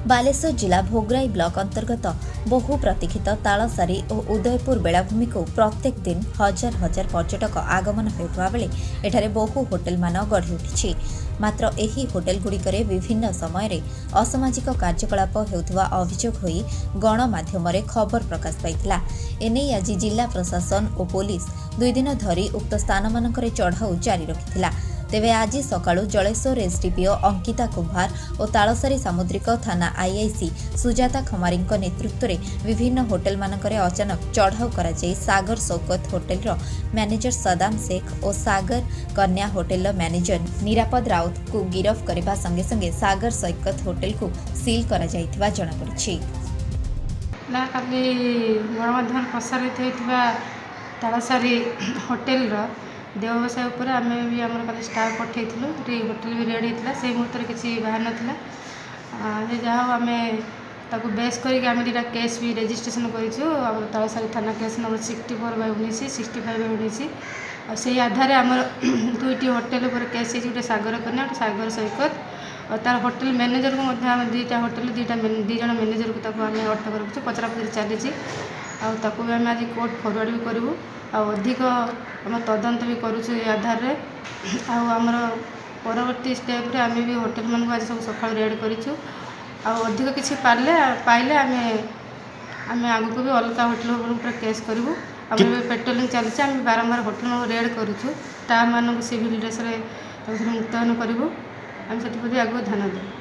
बालेश्वर जिला भोगराई ब्लॉक अंतर्गत बहु प्रतीक्षित तालसारी और उदयपुर बेलाभूमि को प्रत्येक दिन हजार हजार पर्यटक आगमन होता बेले एठारे बहु होटेल मान गढ़ी उठी। मात्र एही होटेल गुड़िकरे विभिन्न समय असामाजिक कार्यकलाप होता अभियोग होई गणमाध्यम खबर प्रकाश पाइथिला। एने आज जिला प्रशासन और पुलिस 2 दिन धरी उक्त स्थान मानकरे चढ़ाऊ जारी रखिथिला। तेबे आज सकाळु जलेश्वर एसडीपीओ अंकिता कुमार और तालसारी सामुद्रिक थाना आईआईसी सुजाता खमारी नेतृत्व में विभिन्न होटेल मानकरे अचानक चढ़ाऊ करा जाय सागर शौकत होटेल मैनेजर सदाम शेख और सागर कन्या होटेल मैनेजर निरापद राउत को गिरफ करने संगे संगे सागर शौकत होटेल को सील करा जायथिबा जणा पड़िछि। ना काली गणमाध्यम प्रसारित होइथिबा तालसारी होटेल देवसाय उपर आम भी आम कल स्टाफ पठेलु होटेल भी रेड होता से मुहूर्त किसी बाहर नाला जहाँ आम ताको बेस करके दुटा केस भी रेजिस्ट्रेशन कर तालसारी थाना केस नंबर 64/19 65/19 से आधार आम 2टी होटेल पर केस गोटे सागर कन्या गोटे सागर शौकत और तार होटेल मैनेजर को दुईटा होटेल 2 जन मैनेजर को आम अटक रखु पचरा पचरी चली भी आम आज कोर्ट फरवर्ड भी करूँ अधिक आम तदंत भी करुँ आधार आमर परवर्ती स्टेप आम भी होटेल मान आज सब सका रेड करूँ अधिक किसी पाइले आम आग को भी अलग होटेल केस करूँ आम पेट्रोलिंग चलती आम बारंबार होटेल मान रेड करूँ स्टाफ मान सिविल ड्रेस मुतयन करूँ आम से आगे ध्यान दें।